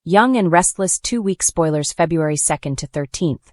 Young and Restless 2-week spoilers February 2nd to 13th.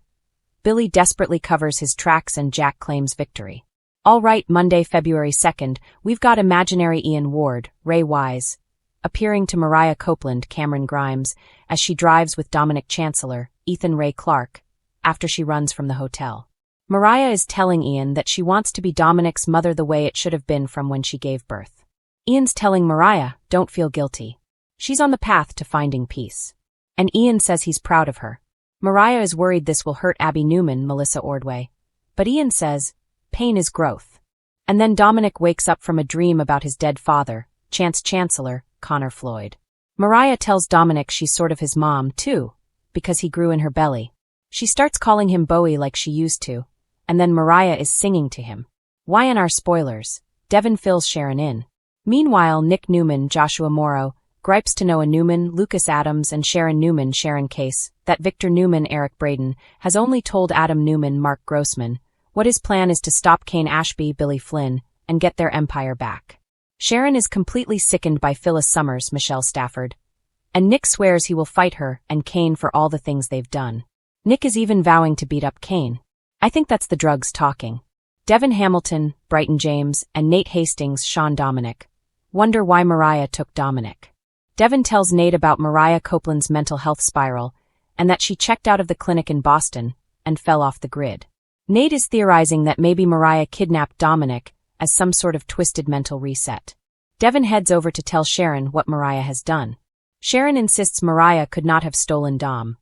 Billy desperately covers his tracks and Jack claims victory. All right, Monday, February 2nd, we've got imaginary Ian Ward, Ray Wise, appearing to Mariah Copeland, Cameron Grimes, as she drives with Dominic Chancellor, Ethan Ray Clark, after she runs from the hotel. Mariah is telling Ian that she wants to be Dominic's mother the way it should have been from when she gave birth. Ian's telling Mariah, don't feel guilty. She's on the path to finding peace. And Ian says he's proud of her. Mariah is worried this will hurt Abby Newman, Melissa Ordway. But Ian says, pain is growth. And then Dominic wakes up from a dream about his dead father, Chance Chancellor, Connor Floyd. Mariah tells Dominic she's sort of his mom, too, because he grew in her belly. She starts calling him Bowie like she used to, and then Mariah is singing to him. YandR spoilers. Devin fills Sharon in. Meanwhile, Nick Newman, Joshua Morrow, gripes to Noah Newman, Lucas Adams, and Sharon Newman Sharon case that Victor Newman, Eric Braden, has only told Adam Newman, Mark Grossman, what his plan is to stop Kane Ashby, Billy Flynn, and get their empire back. Sharon is completely sickened by Phyllis Summers, Michelle Stafford, and Nick swears he will fight her and Kane for all the things they've done. Nick is even vowing to beat up Kane. I think that's the drugs talking. Devin Hamilton, Brighton James, and Nate Hastings, Sean Dominic, wonder why Mariah took Dominic. Devin tells Nate about Mariah Copeland's mental health spiral and that she checked out of the clinic in Boston and fell off the grid. Nate is theorizing that maybe Mariah kidnapped Dominic as some sort of twisted mental reset. Devin heads over to tell Sharon what Mariah has done. Sharon insists Mariah could not have stolen Dom,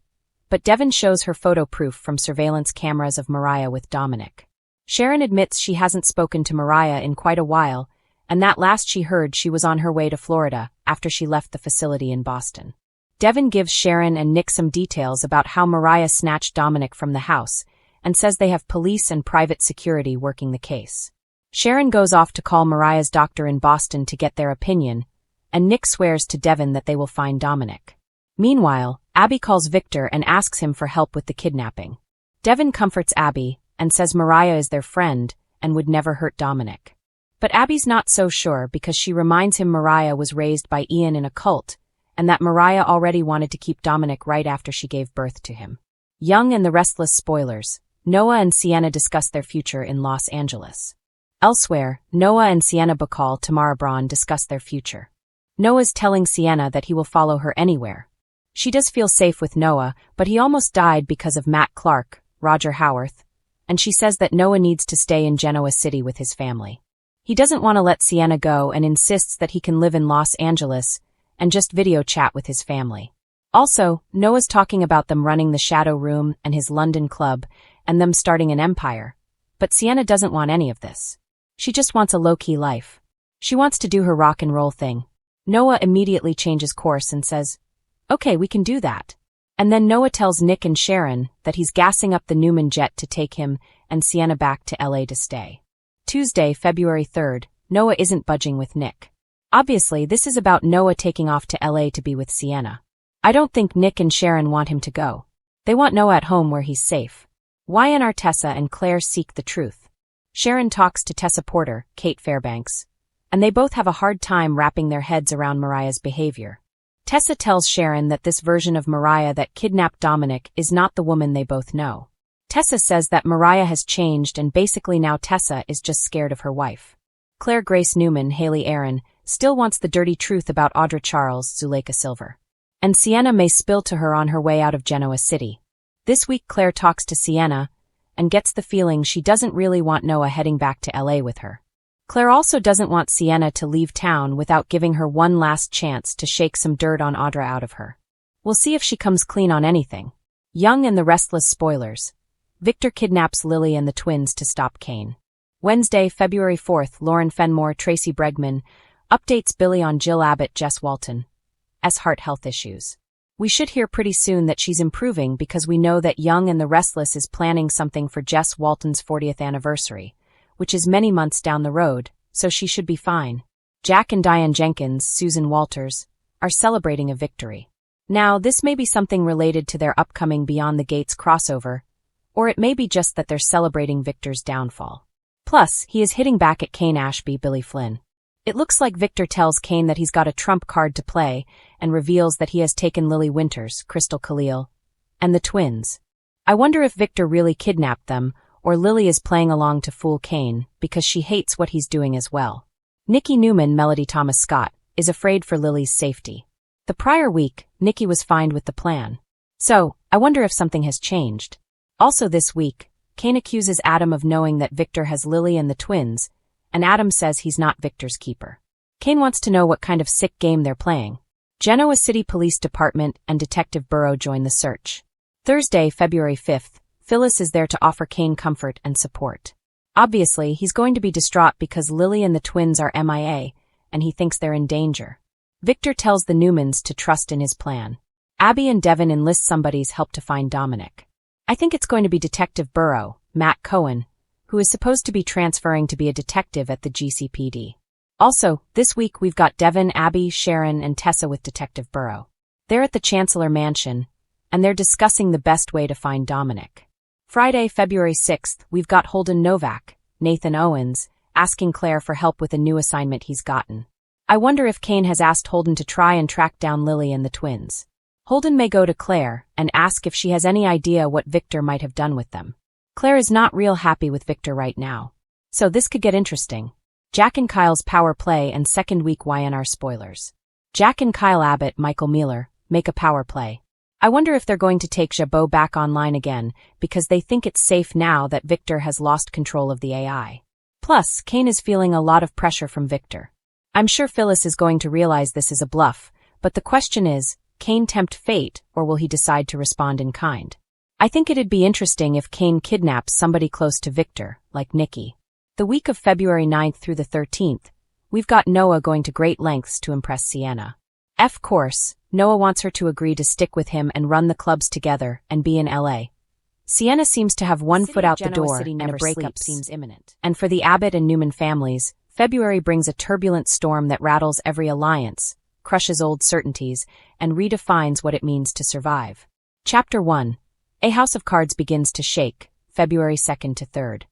but Devin shows her photo proof from surveillance cameras of Mariah with Dominic. Sharon admits she hasn't spoken to Mariah in quite a while, and that last she heard she was on her way to Florida after she left the facility in Boston. Devin gives Sharon and Nick some details about how Mariah snatched Dominic from the house and says they have police and private security working the case. Sharon goes off to call Mariah's doctor in Boston to get their opinion, and Nick swears to Devin that they will find Dominic. Meanwhile, Abby calls Victor and asks him for help with the kidnapping. Devin comforts Abby and says Mariah is their friend and would never hurt Dominic. But Abby's not so sure because she reminds him Mariah was raised by Ian in a cult and that Mariah already wanted to keep Dominic right after she gave birth to him. Young and the Restless spoilers. Noah and Sienna discuss their future in Los Angeles. Elsewhere, Noah and Sienna Bacall Tamara Braun discuss their future. Noah's telling Sienna that he will follow her anywhere. She does feel safe with Noah, but he almost died because of Matt Clark, Roger Howarth, and she says that Noah needs to stay in Genoa City with his family. He doesn't want to let Sienna go and insists that he can live in Los Angeles and just video chat with his family. Also, Noah's talking about them running the Shadow Room and his London club and them starting an empire. But Sienna doesn't want any of this. She just wants a low-key life. She wants to do her rock and roll thing. Noah immediately changes course and says, okay, we can do that. And then Noah tells Nick and Sharon that he's gassing up the Newman jet to take him and Sienna back to LA to stay. Tuesday, February 3rd, Noah isn't budging with Nick. Obviously, this is about Noah taking off to LA to be with Sienna. I don't think Nick and Sharon want him to go. They want Noah at home where he's safe. YandR Tessa and Claire seek the truth. Sharon talks to Tessa Porter, Kate Fairbanks, and they both have a hard time wrapping their heads around Mariah's behavior. Tessa tells Sharon that this version of Mariah that kidnapped Dominic is not the woman they both know. Tessa says that Mariah has changed and basically now Tessa is just scared of her wife. Claire Grace Newman, Haley Aaron, still wants the dirty truth about Audra Charles, Zuleika Silver. And Sienna may spill to her on her way out of Genoa City. This week Claire talks to Sienna and gets the feeling she doesn't really want Noah heading back to LA with her. Claire also doesn't want Sienna to leave town without giving her one last chance to shake some dirt on Audra out of her. We'll see if she comes clean on anything. Young and the Restless spoilers. Victor kidnaps Lily and the twins to stop Kane. Wednesday, February 4th, Lauren Fenmore, Tracy Bregman, updates Billy on Jill Abbott, Jess Walton's heart health issues. We should hear pretty soon that she's improving because we know that Young and the Restless is planning something for Jess Walton's 40th anniversary, which is many months down the road, so she should be fine. Jack and Diane Jenkins, Susan Walters, are celebrating a victory. Now, this may be something related to their upcoming Beyond the Gates crossover, or it may be just that they're celebrating Victor's downfall. Plus, he is hitting back at Kane Ashby, Billy Flynn. It looks like Victor tells Kane that he's got a trump card to play and reveals that he has taken Lily Winters, Crystal Khalil, and the twins. I wonder if Victor really kidnapped them, or Lily is playing along to fool Kane because she hates what he's doing as well. Nikki Newman, Melody Thomas Scott, is afraid for Lily's safety. The prior week, Nikki was fine with the plan. So, I wonder if something has changed. Also this week, Kane accuses Adam of knowing that Victor has Lily and the twins, and Adam says he's not Victor's keeper. Kane wants to know what kind of sick game they're playing. Genoa City Police Department and Detective Burrow join the search. Thursday, February 5th, Phyllis is there to offer Kane comfort and support. Obviously, he's going to be distraught because Lily and the twins are MIA, and he thinks they're in danger. Victor tells the Newmans to trust in his plan. Abby and Devin enlist somebody's help to find Dominic. I think it's going to be Detective Burrow, Matt Cohen, who is supposed to be transferring to be a detective at the GCPD. Also, this week we've got Devin, Abby, Sharon, and Tessa with Detective Burrow. They're at the Chancellor Mansion, and they're discussing the best way to find Dominic. Friday, February 6th, we've got Holden Novak, Nathan Owens, asking Claire for help with a new assignment he's gotten. I wonder if Kane has asked Holden to try and track down Lily and the twins. Holden may go to Claire and ask if she has any idea what Victor might have done with them. Claire is not real happy with Victor right now. So this could get interesting. Jack and Kyle's power play and second week YandR spoilers. Jack and Kyle Abbott, Michael Mueller, make a power play. I wonder if they're going to take Jabot back online again because they think it's safe now that Victor has lost control of the AI. Plus, Kane is feeling a lot of pressure from Victor. I'm sure Phyllis is going to realize this is a bluff, but the question is, Kane tempt fate or will he decide to respond in kind? I think it'd be interesting if Kane kidnaps somebody close to Victor, like Nikki. The week of February 9th through the 13th, we've got Noah going to great lengths to impress Sienna. Of course, Noah wants her to agree to stick with him and run the clubs together and be in LA. Sienna seems to have one foot out the door and a breakup seems imminent. And for the Abbott and Newman families, February brings a turbulent storm that rattles every alliance, crushes old certainties, and redefines what it means to survive. Chapter 1. A House of Cards begins to shake, February 2nd to 3rd.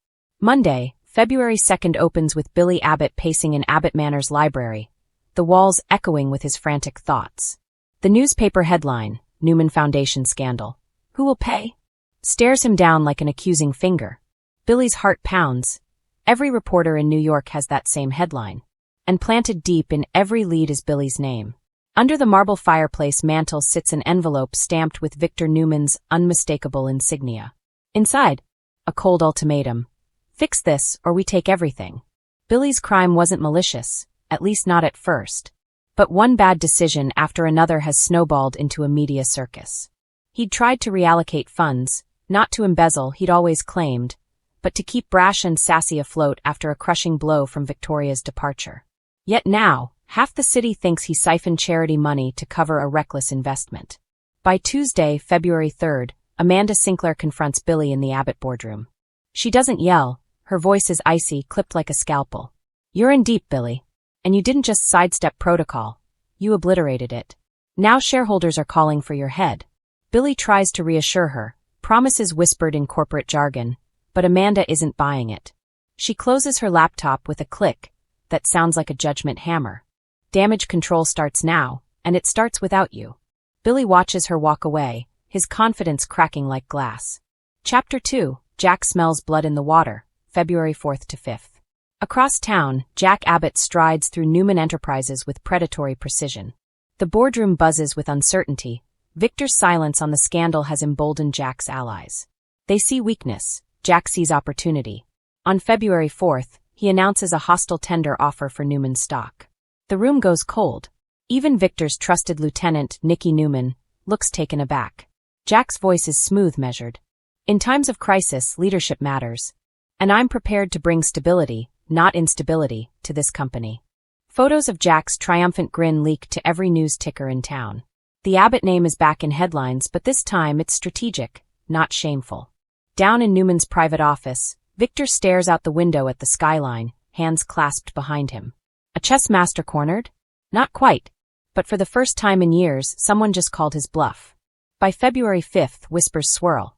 Monday, February 2nd opens with Billy Abbott pacing in Abbott Manor's library, the walls echoing with his frantic thoughts. The newspaper headline, Newman Foundation Scandal. Who will pay? Stares him down like an accusing finger. Billy's heart pounds. Every reporter in New York has that same headline. And planted deep in every lead is Billy's name. Under the marble fireplace mantel sits an envelope stamped with Victor Newman's unmistakable insignia. Inside, a cold ultimatum. Fix this or we take everything. Billy's crime wasn't malicious, at least not at first. But one bad decision after another has snowballed into a media circus. He'd tried to reallocate funds, not to embezzle he'd always claimed, but to keep brash and sassy afloat after a crushing blow from Victoria's departure. Yet now, half the city thinks he siphoned charity money to cover a reckless investment. By Tuesday, February 3rd, Amanda Sinclair confronts Billy in the Abbott boardroom. She doesn't yell, her voice is icy, clipped like a scalpel. You're in deep, Billy. And you didn't just sidestep protocol, you obliterated it. Now shareholders are calling for your head. Billy tries to reassure her, promises whispered in corporate jargon, but Amanda isn't buying it. She closes her laptop with a click that sounds like a judgment hammer. Damage control starts now, and it starts without you. Billy watches her walk away, his confidence cracking like glass. Chapter 2, Jack smells blood in the water, February 4th to 5th. Across town, Jack Abbott strides through Newman Enterprises with predatory precision. The boardroom buzzes with uncertainty. Victor's silence on the scandal has emboldened Jack's allies. They see weakness. Jack sees opportunity. On February 4th, he announces a hostile tender offer for Newman's stock. The room goes cold. Even Victor's trusted lieutenant, Nikki Newman, looks taken aback. Jack's voice is smooth, measured. In times of crisis, leadership matters. And I'm prepared to bring stability, not instability, to this company. Photos of Jack's triumphant grin leak to every news ticker in town. The Abbott name is back in headlines, but this time it's strategic, not shameful. Down in Newman's private office, Victor stares out the window at the skyline, hands clasped behind him. A chess master cornered? Not quite. But for the first time in years, someone just called his bluff. By February 5th, whispers swirl.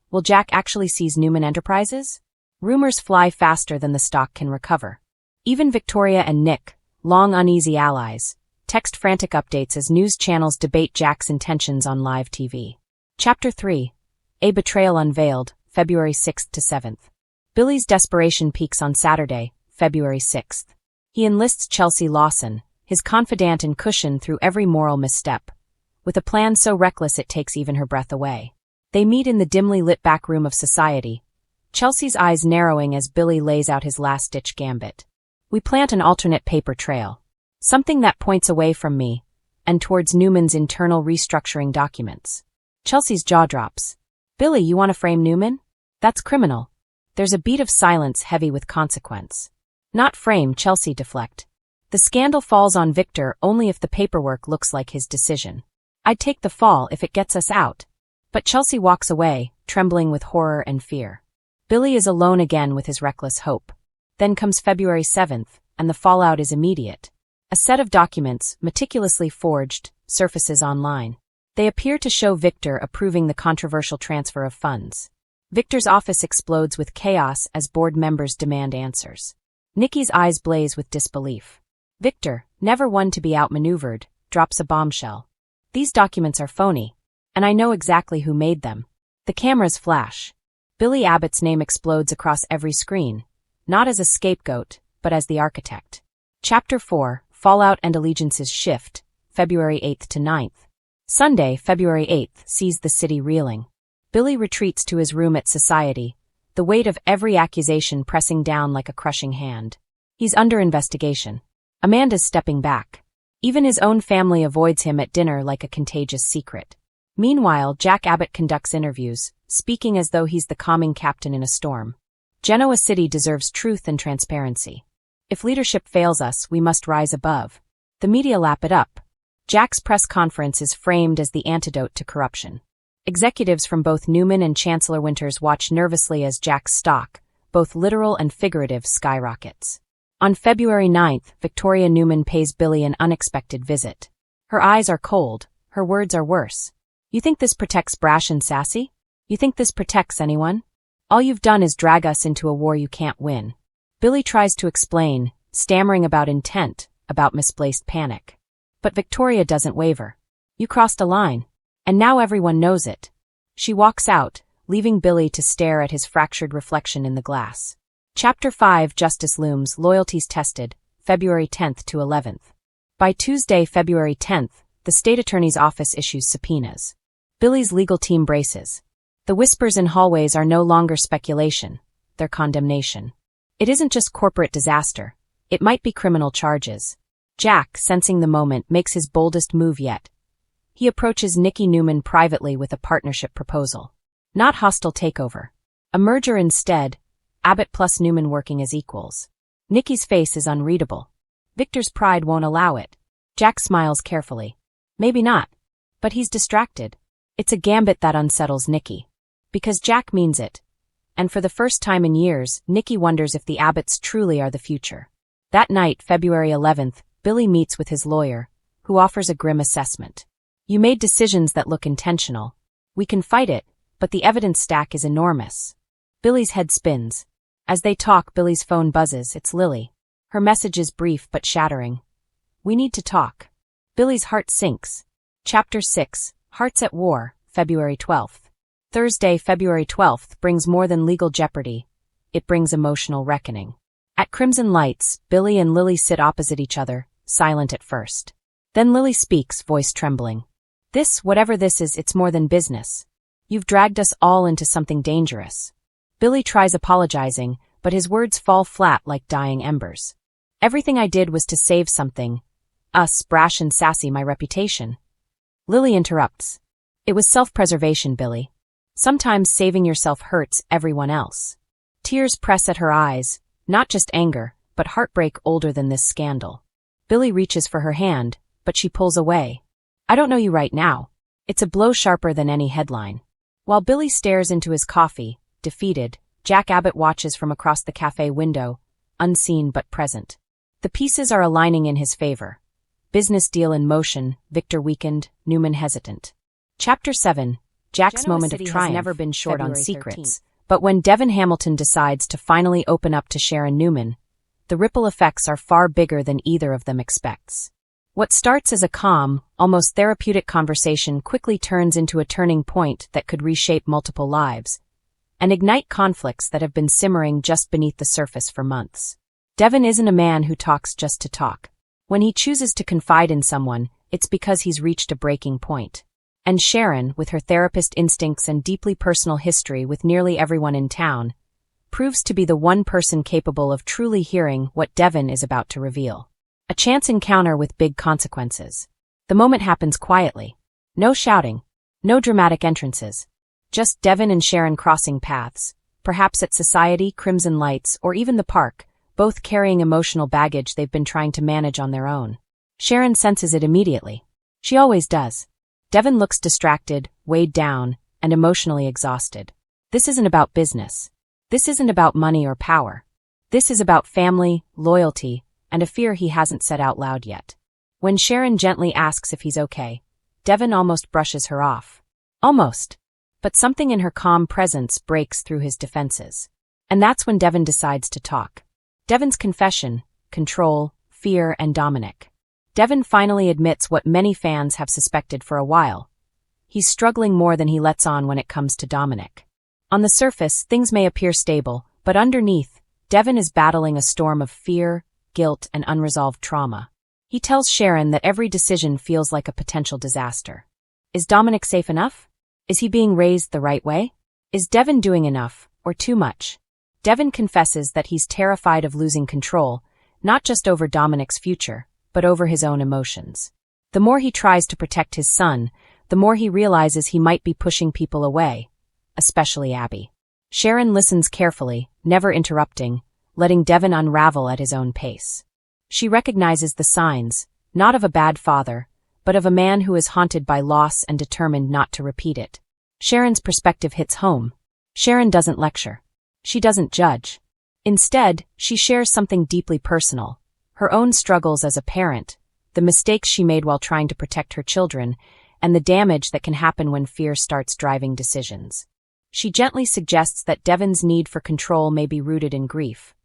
Will Jack actually seize Newman Enterprises? Rumors fly faster than the stock can recover. Even Victoria and Nick, long uneasy allies. Text frantic updates as news channels debate Jack's intentions on live TV. Chapter 3. A Betrayal Unveiled, February 6th to 7th. Billy's desperation peaks on Saturday, February 6th. He enlists Chelsea Lawson, his confidant and cushion through every moral misstep, with a plan so reckless it takes even her breath away. They meet in the dimly lit back room of society, Chelsea's eyes narrowing as Billy lays out his last-ditch gambit. We plant an alternate paper trail, something that points away from me and towards Newman's internal restructuring documents. Chelsea's jaw drops. Billy, you want to frame Newman? That's criminal. There's a beat of silence heavy with consequence. Not frame, Chelsea deflect. The scandal falls on Victor only if the paperwork looks like his decision. I'd take the fall if it gets us out. But Chelsea walks away, trembling with horror and fear. Billy is alone again with his reckless hope. Then comes February 7th, and the fallout is immediate. A set of documents, meticulously forged, surfaces online. They appear to show Victor approving the controversial transfer of funds. Victor's office explodes with chaos as board members demand answers. Nikki's eyes blaze with disbelief. Victor, never one to be outmaneuvered, drops a bombshell. These documents are phony, and I know exactly who made them. The cameras flash. Billy Abbott's name explodes across every screen, not as a scapegoat, but as the architect. Chapter 4, Fallout and Allegiances Shift, February 8th to 9th. Sunday, February 8th, sees the city reeling. Billy retreats to his room at Society, the weight of every accusation pressing down like a crushing hand. He's under investigation. Amanda's stepping back. Even his own family avoids him at dinner like a contagious secret. Meanwhile, Jack Abbott conducts interviews, speaking as though he's the calming captain in a storm. Genoa City deserves truth and transparency. If leadership fails us, we must rise above. The media lap it up. Jack's press conference is framed as the antidote to corruption. Executives from both Newman and Chancellor Winters watch nervously as Jack's stock, both literal and figurative, skyrockets. On February 9th, Victoria Newman pays Billy an unexpected visit. Her eyes are cold, her words are worse. You think this protects Brash and Sassy? You think this protects anyone? All you've done is drag us into a war you can't win. Billy tries to explain, stammering about intent, about misplaced panic. But Victoria doesn't waver. You crossed a line. And now everyone knows it. She walks out, leaving Billy to stare at his fractured reflection in the glass. Chapter 5, Justice Looms, Loyalties Tested, February 10th to 11th. By Tuesday, February 10th, the state attorney's office issues subpoenas. Billy's legal team braces. The whispers in hallways are no longer speculation, they're condemnation. It isn't just corporate disaster, it might be criminal charges. Jack, sensing the moment, makes his boldest move yet. He approaches Nikki Newman privately with a partnership proposal. Not hostile takeover. A merger instead, Abbott plus Newman working as equals. Nikki's face is unreadable. Victor's pride won't allow it. Jack smiles carefully. Maybe not. But he's distracted. It's a gambit that unsettles Nikki. Because Jack means it. And for the first time in years, Nikki wonders if the Abbotts truly are the future. That night, February 11th, Billy meets with his lawyer, who offers a grim assessment. You made decisions that look intentional. We can fight it, but the evidence stack is enormous. Billy's head spins. As they talk, Billy's phone buzzes. It's Lily. Her message is brief but shattering. We need to talk. Billy's heart sinks. Chapter 6, Hearts at War, February 12th. Thursday, February 12th brings more than legal jeopardy. It brings emotional reckoning. At Crimson Lights, Billy and Lily sit opposite each other, silent at first. Then Lily speaks, voice trembling. This, whatever this is, it's more than business. You've dragged us all into something dangerous. Billy tries apologizing, but his words fall flat like dying embers. Everything I did was to save something. Us, Brash and Sassy, my reputation. Lily interrupts. It was self-preservation, Billy. Sometimes saving yourself hurts everyone else. Tears press at her eyes, not just anger, but heartbreak older than this scandal. Billy reaches for her hand, but she pulls away. I don't know you right now. It's a blow sharper than any headline. While Billy stares into his coffee, defeated, Jack Abbott watches from across the cafe window, unseen but present. The pieces are aligning in his favor. Business deal in motion, Victor weakened, Newman hesitant. Chapter 7, Jack's moment of triumph has never been short on secrets, but when Devin Hamilton decides to finally open up to Sharon Newman, the the ripple effects are far bigger than either of them expects. What starts as a calm, almost therapeutic conversation quickly turns into a turning point that could reshape multiple lives and ignite conflicts that have been simmering just beneath the surface for months. Devin isn't a man who talks just to talk. When he chooses to confide in someone, it's because he's reached a breaking point. And Sharon, with her therapist instincts and deeply personal history with nearly everyone in town, proves to be the one person capable of truly hearing what Devin is about to reveal. A chance encounter with big consequences. The moment happens quietly. No shouting. No dramatic entrances. Just Devin and Sharon crossing paths, perhaps at society, Crimson Lights, or even the park, both carrying emotional baggage they've been trying to manage on their own. Sharon senses it immediately. She always does. Devin looks distracted, weighed down, and emotionally exhausted. This isn't about business. This isn't about money or power. This is about family, loyalty, and a fear he hasn't said out loud yet. When Sharon gently asks if he's okay, Devin almost brushes her off. Almost. But something in her calm presence breaks through his defenses. And that's when Devin decides to talk. Devin's confession, control, fear, and Dominic. Devin finally admits what many fans have suspected for a while. He's struggling more than he lets on when it comes to Dominic. On the surface, things may appear stable, but underneath, Devin is battling a storm of fear, guilt, and unresolved trauma. He tells Sharon that every decision feels like a potential disaster. Is Dominic safe enough? Is he being raised the right way? Is Devin doing enough, or too much? Devin confesses that he's terrified of losing control, not just over Dominic's future, but over his own emotions. The more he tries to protect his son, the more he realizes he might be pushing people away, especially Abby. Sharon listens carefully, never interrupting, letting Devin unravel at his own pace. She recognizes the signs, not of a bad father, but of a man who is haunted by loss and determined not to repeat it. Sharon's perspective hits home. Sharon doesn't lecture. She doesn't judge. Instead, she shares something deeply personal. Her own struggles as a parent, the mistakes she made while trying to protect her children, and the damage that can happen when fear starts driving decisions. She gently suggests that Devin's need for control may be rooted in grief.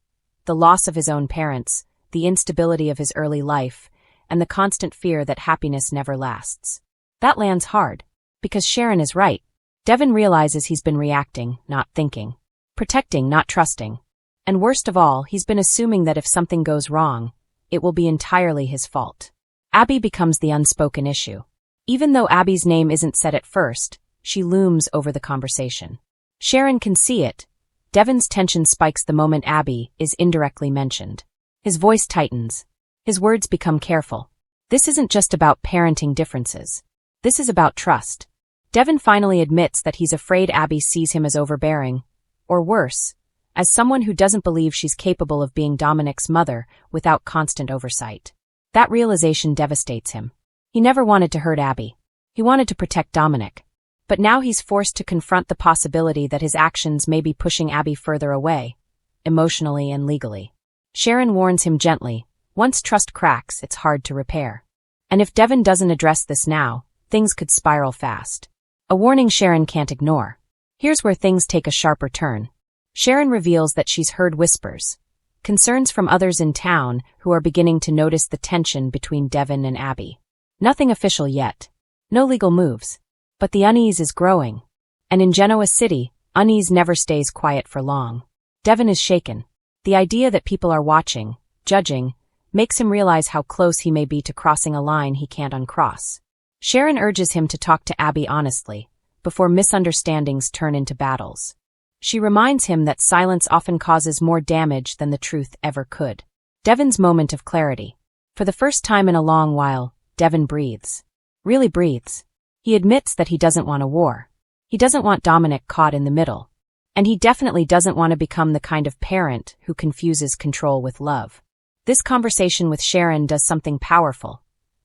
The loss of his own parents, the instability of his early life, and the constant fear that happiness never lasts. That lands hard, because Sharon is right. Devin realizes he's been reacting, not thinking. Protecting, not trusting. And worst of all, he's been assuming that if something goes wrong, it will be entirely his fault. Abby becomes the unspoken issue. Even though Abby's name isn't said at first, she looms over the conversation. Sharon can see it. Devin's tension spikes the moment Abby is indirectly mentioned. His voice tightens. His words become careful. This isn't just about parenting differences. This is about trust. Devin finally admits that he's afraid Abby sees him as overbearing, or worse, as someone who doesn't believe she's capable of being Dominic's mother without constant oversight. That realization devastates him. He never wanted to hurt Abby. He wanted to protect Dominic. But now he's forced to confront the possibility that his actions may be pushing Abby further away, emotionally and legally. Sharon warns him gently, once trust cracks, it's hard to repair. And if Devin doesn't address this now, things could spiral fast. A warning Sharon can't ignore. Here's where things take a sharper turn. Sharon reveals that she's heard whispers, concerns from others in town who are beginning to notice the tension between Devin and Abby. Nothing official yet. No legal moves. But the unease is growing. And in Genoa City, unease never stays quiet for long. Devin is shaken. The idea that people are watching, judging, makes him realize how close he may be to crossing a line he can't uncross. Sharon urges him to talk to Abby honestly, before misunderstandings turn into battles. She reminds him that silence often causes more damage than the truth ever could. Devin's moment of clarity. For the first time in a long while, Devin breathes. Really breathes. He admits that he doesn't want a war. He doesn't want Dominic caught in the middle. And he definitely doesn't want to become the kind of parent who confuses control with love. This conversation with Sharon does something powerful.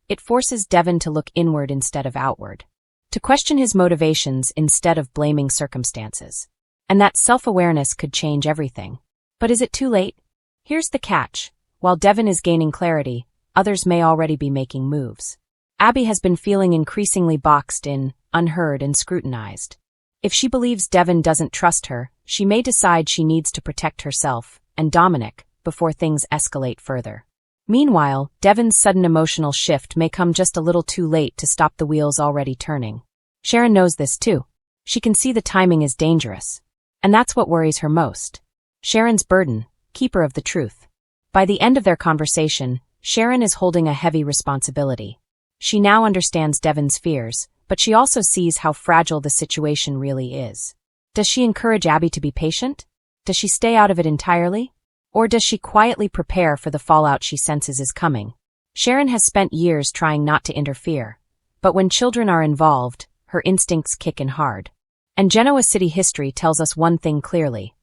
It forces Devin to look inward instead of outward. To question his motivations instead of blaming circumstances. And that self-awareness could change everything. But is it too late? Here's the catch. While Devin is gaining clarity, others may already be making moves. Abby has been feeling increasingly boxed in, unheard, and scrutinized. If she believes Devin doesn't trust her, she may decide she needs to protect herself, and Dominic, before things escalate further. Meanwhile, Devon's sudden emotional shift may come just a little too late to stop the wheels already turning. Sharon knows this too. She can see the timing is dangerous. And that's what worries her most. Sharon's burden, keeper of the truth. By the end of their conversation, Sharon is holding a heavy responsibility. She now understands Devon's fears, but she also sees how fragile the situation really is. Does she encourage Abby to be patient? Does she stay out of it entirely? Or does she quietly prepare for the fallout she senses is coming? Sharon has spent years trying not to interfere, but when children are involved, her instincts kick in hard. And Genoa City history tells us one thing clearly.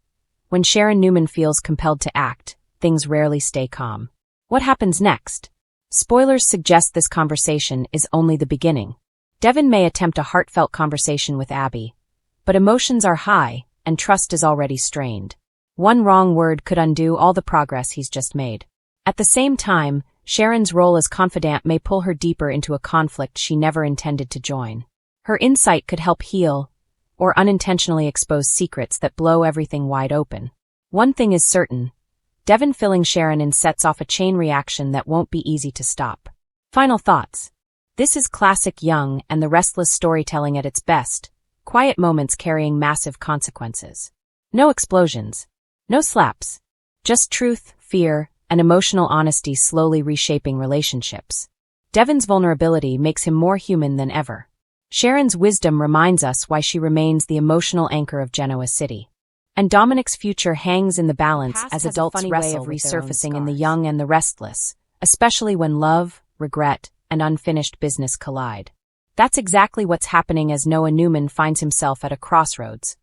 When Sharon Newman feels compelled to act, things rarely stay calm. What happens next? Spoilers suggest this conversation is only the beginning. Devon may attempt a heartfelt conversation with Abby, but emotions are high and trust is already strained. One wrong word could undo all the progress he's just made. At the same time, Sharon's role as confidant may pull her deeper into a conflict she never intended to join. Her insight could help heal, or unintentionally expose secrets that blow everything wide open. One thing is certain. Devon filling Sharon in sets off a chain reaction that won't be easy to stop. Final thoughts. This is classic Young and the Restless storytelling at its best, quiet moments carrying massive consequences. No explosions. No slaps. Just truth, fear, and emotional honesty slowly reshaping relationships. Devon's vulnerability makes him more human than ever. Sharon's wisdom reminds us why she remains the emotional anchor of Genoa City. And Dominic's future hangs in the balance as adults wrestle with resurfacing in the Young and the Restless, especially when love, regret, and unfinished business collide. That's exactly what's happening as Noah Newman finds himself at a crossroads.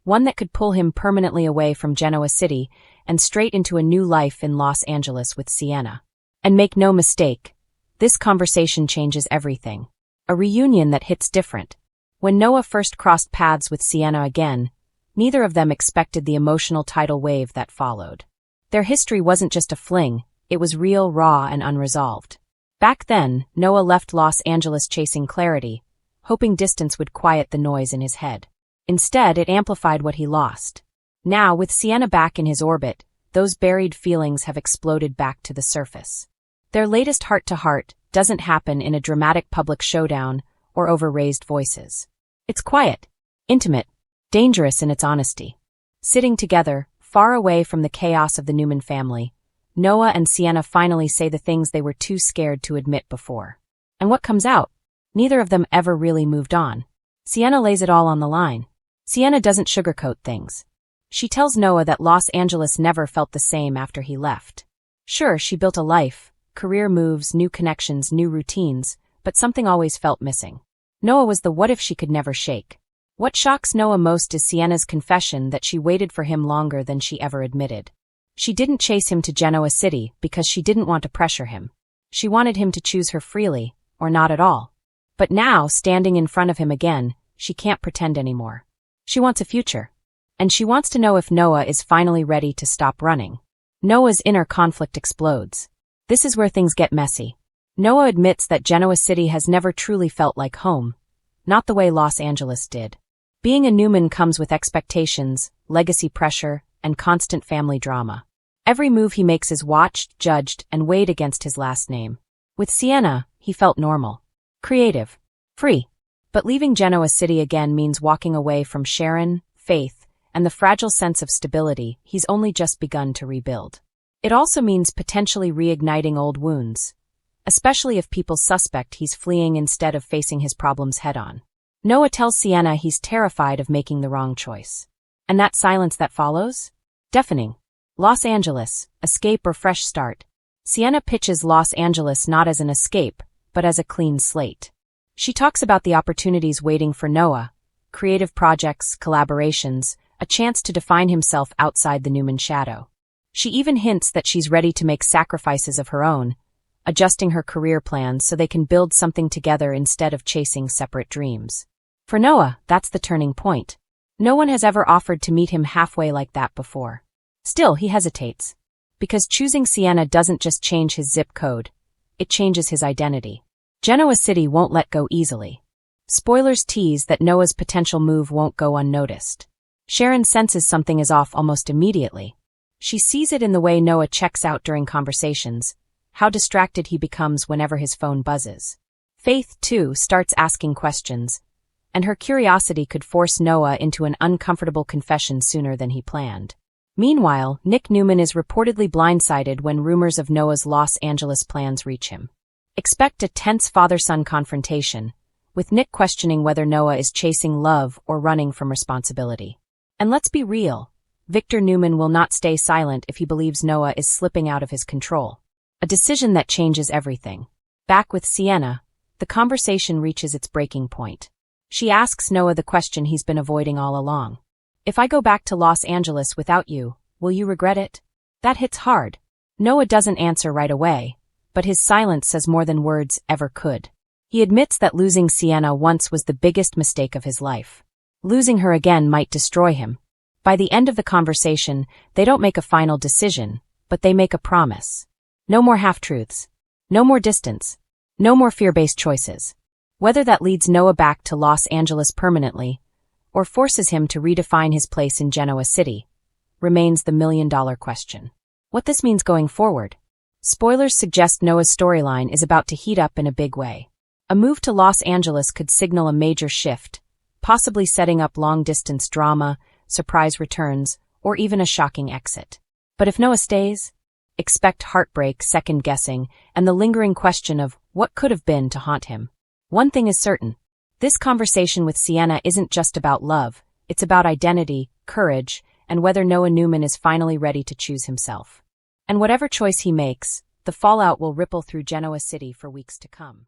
One that could pull him permanently away from Genoa City and straight into a new life in Los Angeles with Sienna. And make no mistake, this conversation changes everything. A reunion that hits different. When Noah first crossed paths with Sienna again, neither of them expected the emotional tidal wave that followed. Their history wasn't just a fling, it was real, raw, and unresolved. Back then, Noah left Los Angeles chasing clarity, hoping distance would quiet the noise in his head. Instead, it amplified what he lost. Now, with Sienna back in his orbit, those buried feelings have exploded back to the surface. Their latest heart-to-heart doesn't happen in a dramatic public showdown or over raised voices. It's quiet, intimate, dangerous in its honesty. Sitting together, far away from the chaos of the Newman family, Noah and Sienna finally say the things they were too scared to admit before. And what comes out? Neither of them ever really moved on. Sienna lays it all on the line. Sienna doesn't sugarcoat things. She tells Noah that Los Angeles never felt the same after he left. Sure, she built a life, career moves, new connections, new routines, but something always felt missing. Noah was the what-if she could never shake. What shocks Noah most is Sienna's confession that she waited for him longer than she ever admitted. She didn't chase him to Genoa City because she didn't want to pressure him. She wanted him to choose her freely, or not at all. But now, standing in front of him again, she can't pretend anymore. She wants a future. And she wants to know if Noah is finally ready to stop running. Noah's inner conflict explodes. This is where things get messy. Noah admits that Genoa City has never truly felt like home. Not the way Los Angeles did. Being a Newman comes with expectations, legacy pressure, and constant family drama. Every move he makes is watched, judged, and weighed against his last name. With Sienna, he felt normal. Creative. Free. But leaving Genoa City again means walking away from Sharon, Faith, and the fragile sense of stability he's only just begun to rebuild. It also means potentially reigniting old wounds, especially if people suspect he's fleeing instead of facing his problems head-on. Noah tells Sienna he's terrified of making the wrong choice. And that silence that follows? Deafening. Los Angeles, escape or fresh start. Sienna pitches Los Angeles not as an escape, but as a clean slate. She talks about the opportunities waiting for Noah, creative projects, collaborations, a chance to define himself outside the Newman shadow. She even hints that she's ready to make sacrifices of her own, adjusting her career plans so they can build something together instead of chasing separate dreams. For Noah, that's the turning point. No one has ever offered to meet him halfway like that before. Still, he hesitates. Because choosing Sienna doesn't just change his zip code, it changes his identity. Genoa City won't let go easily. Spoilers tease that Noah's potential move won't go unnoticed. Sharon senses something is off almost immediately. She sees it in the way Noah checks out during conversations, how distracted he becomes whenever his phone buzzes. Faith, too, starts asking questions, and her curiosity could force Noah into an uncomfortable confession sooner than he planned. Meanwhile, Nick Newman is reportedly blindsided when rumors of Noah's Los Angeles plans reach him. Expect a tense father-son confrontation, with Nick questioning whether Noah is chasing love or running from responsibility. And let's be real, Victor Newman will not stay silent if he believes Noah is slipping out of his control. A decision that changes everything. Back with Sienna, the conversation reaches its breaking point. She asks Noah the question he's been avoiding all along. If I go back to Los Angeles without you, will you regret it? That hits hard. Noah doesn't answer right away, but his silence says more than words ever could. He admits that losing Sienna once was the biggest mistake of his life. Losing her again might destroy him. By the end of the conversation, they don't make a final decision, but they make a promise. No more half-truths. No more distance. No more fear-based choices. Whether that leads Noah back to Los Angeles permanently, or forces him to redefine his place in Genoa City, remains the million-dollar question. What this means going forward? Spoilers suggest Noah's storyline is about to heat up in a big way. A move to Los Angeles could signal a major shift, possibly setting up long-distance drama, surprise returns, or even a shocking exit. But if Noah stays, expect heartbreak, second-guessing, and the lingering question of what could have been to haunt him. One thing is certain. This conversation with Sienna isn't just about love, it's about identity, courage, and whether Noah Newman is finally ready to choose himself. And whatever choice he makes, the fallout will ripple through Genoa City for weeks to come.